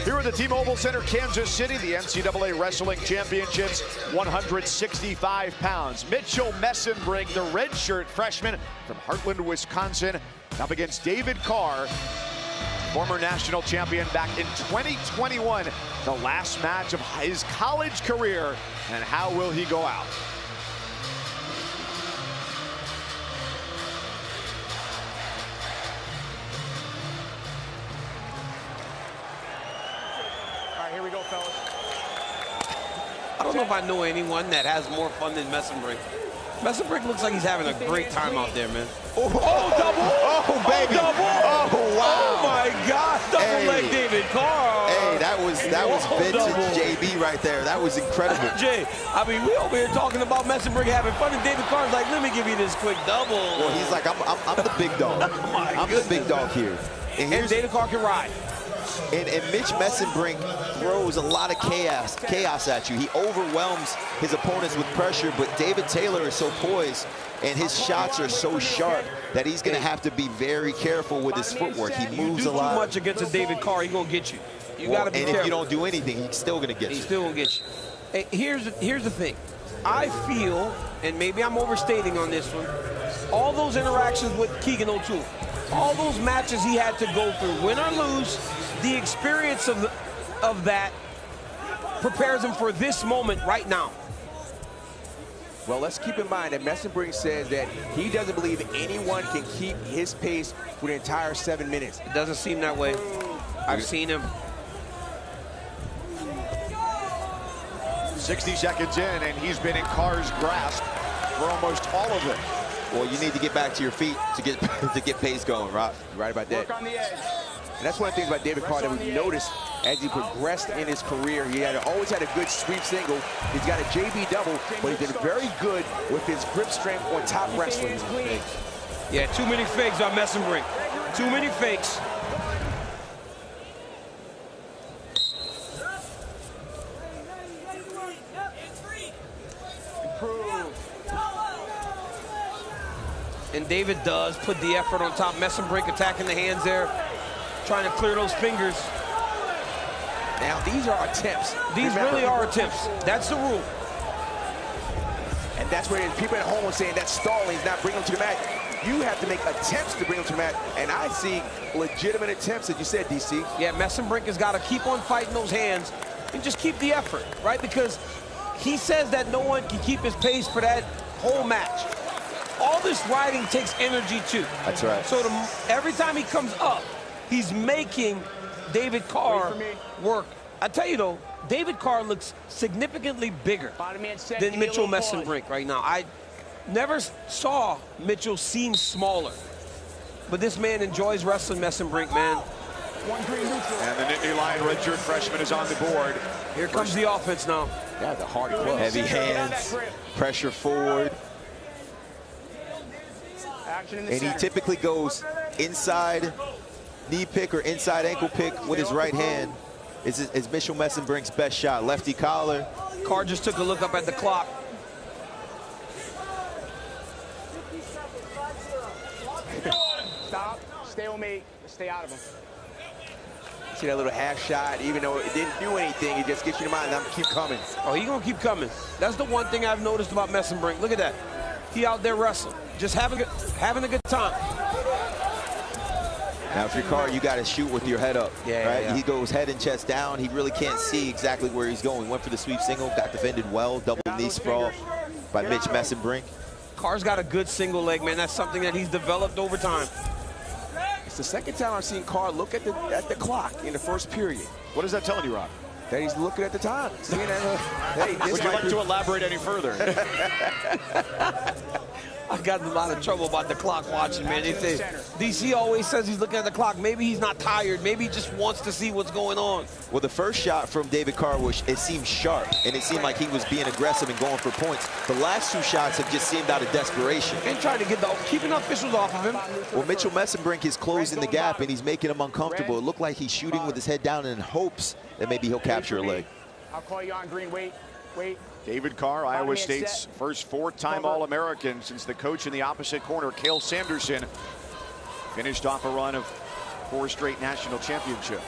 Here at the T-Mobile Center, Kansas City, the NCAA Wrestling Championships, 165 pounds. Mitchell Mesenbrink, the redshirt freshman from Heartland, Wisconsin, up against David Carr, former national champion back in 2021, the last match of his college career. And how will he go out? Here we go, fellas. I don't know if I know anyone that has more fun than Mesenbrink. Mesenbrink looks like he's having a great time out there, man. Oh, double! Oh, baby! Double! Oh, wow! Oh my God! Double leg David Carr. Hey, that was vintage JB right there. That was incredible. Jay, I mean, we over here talking about Mesenbrink having fun, and David Carr's like, let me give you this quick double. Well, he's like, I'm the big dog. I'm the big dog here. And David Carr can ride. And Mitch Mesenbrink throws a lot of chaos at you. He overwhelms his opponents with pressure, but David Taylor is so poised and his shots are so sharp that he's going to have to be very careful with his footwork. He moves a lot. Too much against a David Carr, he's going to get you. You got to be careful. And if you don't do anything, he's still going to get you. He's still going to get you. Hey, here's the thing. I feel, and maybe I'm overstating on this one, all those interactions with Keegan O'Toole, all those matches he had to go through, win or lose, the experience of that prepares him for this moment right now. Well, let's keep in mind that Mesenbrink says that he doesn't believe anyone can keep his pace for the entire 7 minutes. It doesn't seem that way. I've seen him. 60 seconds in, and he's been in Carr's grasp for almost all of it. Well, you need to get back to your feet to get pace going, Rob. You're right about that. Work on the edge. And that's one of the things about David Carr that we've noticed as he progressed in his career. He always had a good sweep single. He's got a JB double, but he's been very good with his grip strength on top wrestling. Yeah, too many fakes on Mesenbrink. Too many fakes. And David does put the effort on top. Mesenbrink attacking the hands there, trying to clear those fingers. Now, these are attempts. These really are attempts. That's the rule. And that's where people at home are saying that stalling is not bringing them to the mat. You have to make attempts to bring them to the mat. And I see legitimate attempts, as you said, DC. Yeah, Mesenbrink has got to keep on fighting those hands and just keep the effort, right? Because he says that no one can keep his pace for that whole match. All this riding takes energy, too. That's right. So every time he comes up, he's making David Carr work. I tell you, though, David Carr looks significantly bigger than Mitchell Mesenbrink right now. I never saw Mitchell seem smaller. But this man enjoys wrestling Mesenbrink, man. And the Nittany Lion redshirt freshman is on the board. Here comes the offense now. Yeah, the hard club. Heavy hands, pressure forward. And he typically goes inside knee pick or inside ankle pick with his right hand. Is Mitchell Mesenbrink's best shot. Lefty collar. Carr just took a look up at the clock. Stop. Stay on me. Stay out of him. See that little half shot, even though it didn't do anything, it just gets you in mind. I'm gonna keep coming. Oh, he's gonna keep coming. That's the one thing I've noticed about Mesenbrink. Look at that. He out there wrestling, just having a good time. Now, if you're Carr, you got to shoot with your head up. Yeah, right? yeah. He goes head and chest down. He really can't see exactly where he's going. Went for the sweep single, got defended well. Double knee sprawl by Mitch Mesenbrink. Carr's got a good single leg, man. That's something that he's developed over time. It's the second time I've seen Carr look at the clock in the first period. What is that telling you, Rob? That he's looking at the time. Seeing that, hey, Would you like to elaborate any further? I got in a lot of trouble about the clock watching, man. They say DC always says he's looking at the clock. Maybe he's not tired. Maybe he just wants to see what's going on. Well, the first shot from David Carr it seemed sharp, and it seemed like he was being aggressive and going for points. The last two shots have just seemed out of desperation. And trying to keeping the officials off of him. Well, Mitchell Mesenbrink is closing the gap, and he's making him uncomfortable. It looked like he's shooting with his head down in hopes that maybe he'll capture a leg. I'll call you on green. Wait. David Carr, Iowa State's first fourth-time All-American since the coach in the opposite corner, Cale Sanderson, finished off a run of 4 straight national championships.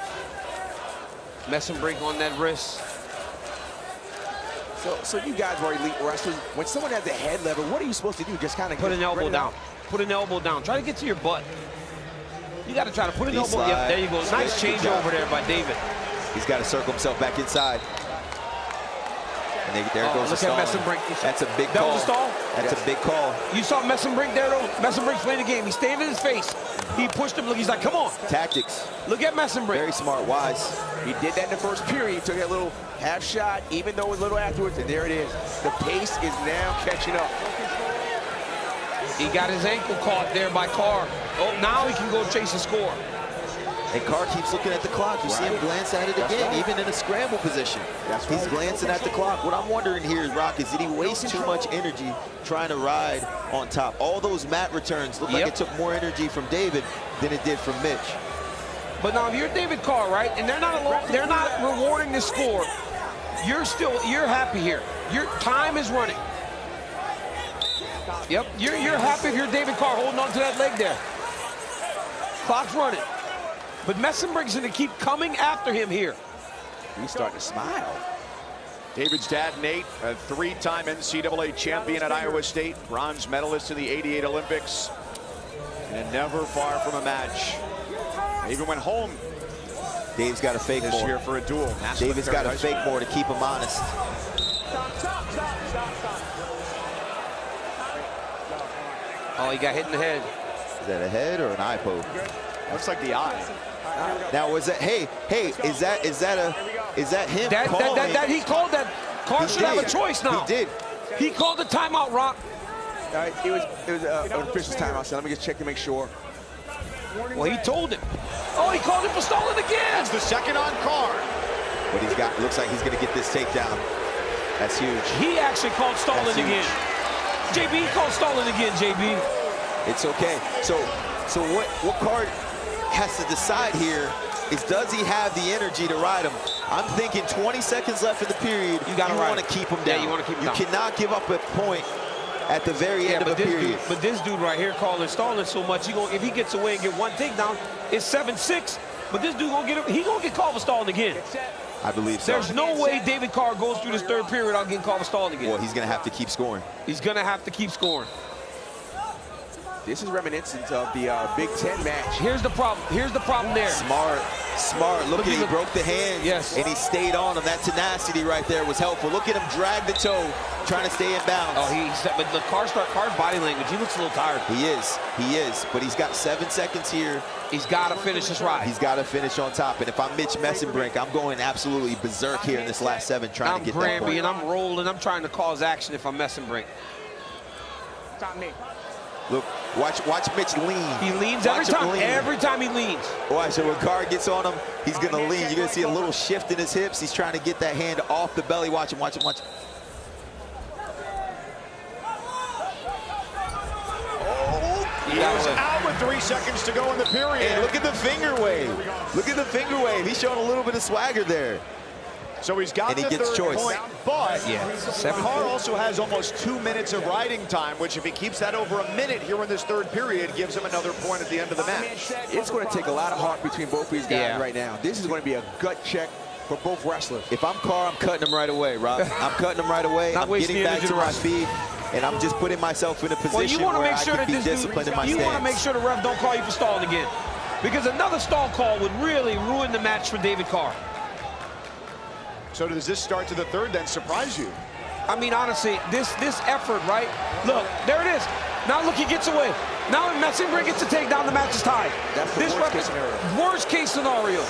Mesenbrink on that wrist. So you guys are elite wrestlers. When someone has a head level, what are you supposed to do? Just kind of put an elbow down. Put an elbow down. Try to get to your butt. You got to try to put an elbow. Yep, there you go. Nice change over there by David. He's got to circle himself back inside. And there goes the look stall. at Mesenbrink. That's a big call. That was a stall? That's a big call. You saw Mesenbrink there, though? Mesenbrink's playing the game. He's staying in his face. He pushed him. Look, he's like, come on. Tactics. Look at Mesenbrink. Very smart, wise. He did that in the first period. He took that little half shot, even though it was a little afterwards, and there it is. The pace is now catching up. He got his ankle caught there by Carr. Oh, now he can go chase a score. And Carr keeps looking at the clock. You see him glance at it again, even in a scramble position. He's glancing at the clock. What I'm wondering here, Rock, is did he waste too much energy trying to ride on top? All those mat returns look like it took more energy from David than it did from Mitch. But now, if you're David Carr, right, and they're not rewarding the score, you're happy here. Your time is running. Yep, you're happy if you're David Carr holding on to that leg there. Clock's running. But Mesenbrink's going to keep coming after him here. He's starting to smile. David's dad, Nate, a three-time NCAA champion at Iowa State, bronze medalist in the '88 Olympics, and never far from a match. They even went home. Dave's got to fake this more year for a duel. David's got to fake more to keep him honest. Oh, he got hit in the head. Is that a head or an eye poke? Looks like the eye. Now was that? Hey, is that him calling? He called that. Carr should have a choice now. He did. He called the timeout, Rock. All right, it was an official's timeout, so let me just check to make sure. Well, he told him. Oh, he called him for stalling again. That's the second on Carr. But he's got, looks like he's going to get this takedown. That's huge. He actually called stalling again. JB, he called stalling again, JB. It's okay. So what Carr has to decide here is, does he have the energy to ride him? I'm thinking 20 seconds left in the period. You want to keep him down. Yeah, you want to keep him down. You cannot give up a point at the very end of a period. But this dude right here calling stalling so much, if he gets away and get one takedown, it's 7-6. But this dude he gonna get called for stalling again. I believe so. There's no way David Carr goes through this third period without getting called for stalling again. Well, he's gonna have to keep scoring. He's gonna have to keep scoring. This is reminiscent of the Big Ten match. Here's the problem. Here's the problem there. Smart. Look at he broke the hand. Yes. And he stayed on him. That tenacity right there was helpful. Look at him drag the toe, trying to stay in bounds. Oh, but the Carr's body language, he looks a little tired. He is. But he's got 7 seconds here. He's got to finish this ride. He's got to finish on top. And if I'm Mitch Mesenbrink, I'm going absolutely berserk here in this last 7, trying to get that point. And I'm rolling. I'm trying to cause action if I'm Mesenbrink. Look, watch Mitch lean. He leans every time. Every time he leans. Watch, so when Carr gets on him, he's going to lean. You're going to see a little shift in his hips. He's trying to get that hand off the belly. Watch him. He was out with 3 seconds to go in the period. And look at the finger wave. Look at the finger wave. He's showing a little bit of swagger there. So he's got the third point, but Carr also has almost 2 minutes of riding time, which if he keeps that over a minute here in this third period, gives him another point at the end of the match. It's going to take a lot of heart between both of these guys right now. This is going to be a gut check for both wrestlers. If I'm Carr, I'm cutting him right away, Rob. I'm cutting him right away. I'm getting back to my feet, and I'm just putting myself in a position where I can be disciplined in my stance. You want to make sure the ref don't call you for stalling again, because another stall call would really ruin the match for David Carr. So does this start to the third then surprise you? I mean, honestly, this effort, right? Look, there it is. Now look, he gets away. Now if Mesenbrink gets a takedown, the match is tied. That's the worst case scenario.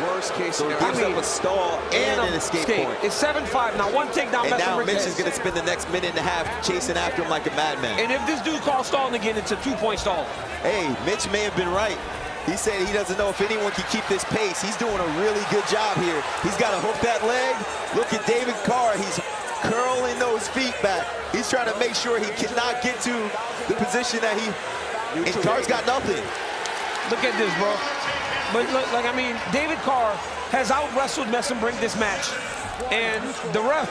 Worst case So scenario. it gives up a stall and an escape point. It's 7-5. Now one takedown, and now Mesenbrink Mitch is going to spend the next minute and a half chasing after him like a madman. And if this dude calls stalling again, it's a 2-point stall. Hey, Mitch may have been right. He said he doesn't know if anyone can keep this pace. He's doing a really good job here. He's got to hook that leg. Look at David Carr. He's curling those feet back. He's trying to make sure he cannot get to the position that he... And Carr's got nothing. Look at this, bro. But look, I mean, David Carr has out-wrestled Mesenbrink this match. And the ref,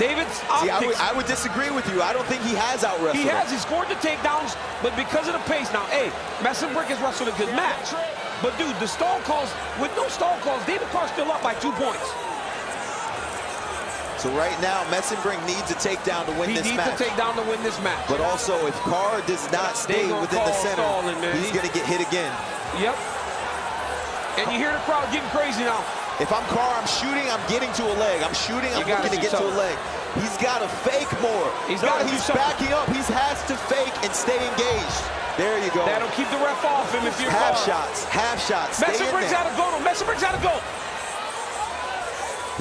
David's optics. See, I would disagree with you. I don't think he has out-wrestled. He has. He scored the takedowns, but because of the pace. Now, hey, Mesenbrink has wrestled a good match. But, dude, the stall calls, with no stall calls, David Carr's still up by 2 points. So right now, Mesenbrink needs a takedown to win this match. He needs a takedown to win this match. But also, if Carr does not stay within the center, he's going to get hit again. Yep. And you hear the crowd getting crazy now. If I'm Carr, I'm shooting, I'm getting to a leg. I'm shooting, I'm looking to get to a leg. He's got to fake more. He's backing up. He has to fake and stay engaged. There you go. That'll keep the ref off him if you're half shots, half shots. Mesenbrink's got to go. Mesenbrink's got to go.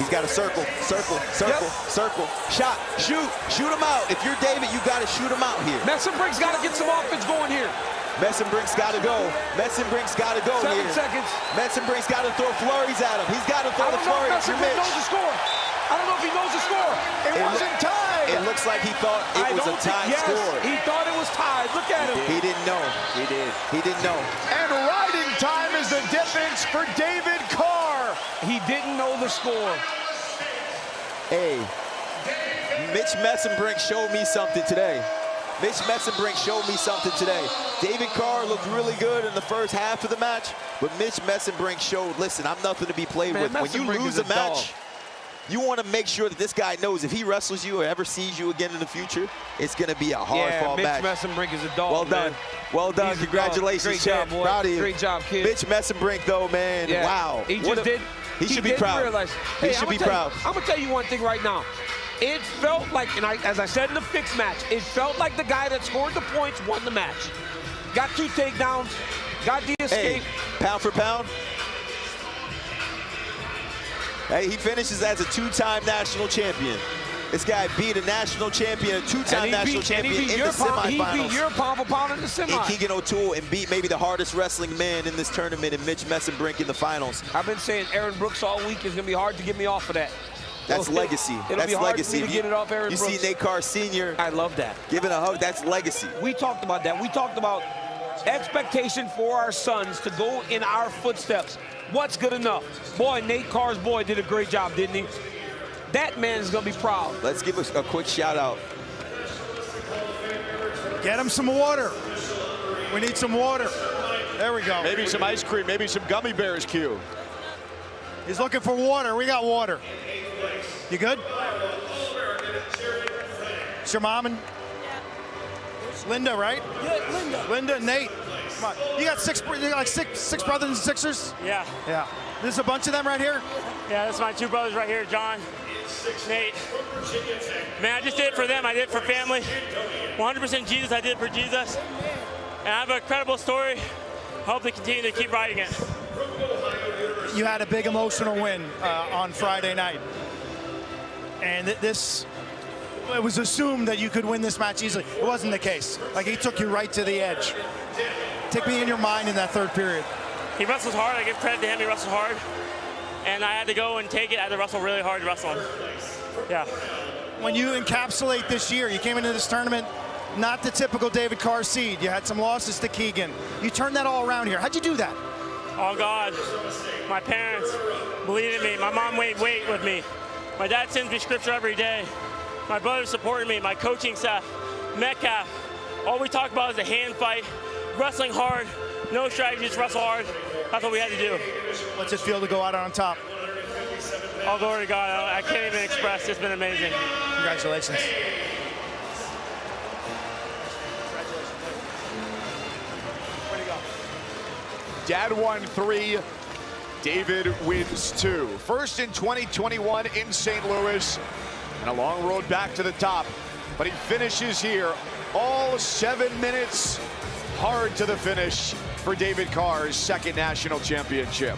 He's got to circle, circle, circle, circle. Shot, shoot him out. If you're David, you got to shoot him out here. Mesenbrink's got to get some offense going here. Mesenbrink's got to go. Mesenbrink's got to go 7 here. seconds. Mesenbrink's got to throw flurries at him. He's got to throw the flurries. Mesenbrink knows the score. I don't know if he knows the score. It wasn't tied. It looks like he thought it was a tied score. He thought it was tied. Look at him. He didn't know. He did. He didn't know. And riding time is the difference for David Carr. He didn't know the score. Hey, Mitch Mesenbrink showed me something today. Mitch Mesenbrink showed me something today. David Carr looked really good in the first half of the match, but Mitch Mesenbrink showed, listen, I'm nothing to be played with. When you lose a match, you want to make sure that this guy knows if he wrestles you or ever sees you again in the future, it's going to be a hard-fought match. Mitch Mesenbrink is a dog, Well done. Man. Well done. Congratulations, champ. Proud of you. Great job, kid. Mitch Mesenbrink, though, man, wow. He just did. He should be proud. He should be proud. I'm going to tell you one thing right now. It felt like, and as I said in the fixed match, it felt like the guy that scored the points won the match. Got 2 takedowns, got the escape. Hey, pound for pound. Hey, he finishes as a 2-time national champion. This guy beat a national champion, a 2-time national champion in the semifinals. He beat your pound for pound in the semi. And Keegan O'Toole, and beat maybe the hardest wrestling man in this tournament, and Mitch Mesenbrink in the finals. I've been saying Aaron Brooks all week. It's going to be hard to get me off of that. That's legacy. It'll be hard for me to get it off Aaron Brooks. You see Nate Carr Sr. I love that. Giving a hug, that's legacy. We talked about that. We talked about expectation for our sons to go in our footsteps. What's good enough? Boy, Nate Carr's boy did a great job, didn't he? That man is going to be proud. Let's give us a quick shout out. Get him some water. We need some water. There we go. Maybe some ice cream, maybe some gummy bears, Q. He's looking for water. We got water. You good? It's your mom and Linda, right? Yeah, Linda. Linda, Nate. Come on. You got six brothers and sisters? Yeah. Yeah. There's a bunch of them right here? Yeah, that's my 2 brothers right here, John, Nate. Man, I just did it for them. I did it for family. 100% Jesus, I did it for Jesus. And I have an incredible story. I hope they continue to keep writing it. You had a big emotional win on Friday night. And it was assumed that you could win this match easily. It wasn't the case. Like, he took you right to the edge. Take me in your mind in that 3rd period. He wrestles hard. I give credit to him. He wrestles hard. And I had to go and take it. I had to wrestle really hard to wrestle him. Yeah. When you encapsulate this year, you came into this tournament, not the typical David Carr seed. You had some losses to Keegan. You turned that all around here. How'd you do that? Oh, God. My parents believed in me. My mom wait with me. My dad sends me scripture every day. My brother supported me. My coaching staff, Metcalf. All we talk about is a hand fight, wrestling hard, no strategy, just wrestle hard. That's what we had to do. What's it feel to go out on top? All glory to God. I can't even express. It's been amazing. Congratulations. Where'd he go? Dad won 3. David wins 2. First in 2021 in St. Louis, and a long road back to the top. But he finishes here, all 7 minutes, hard to the finish for David Carr's 2nd national championship.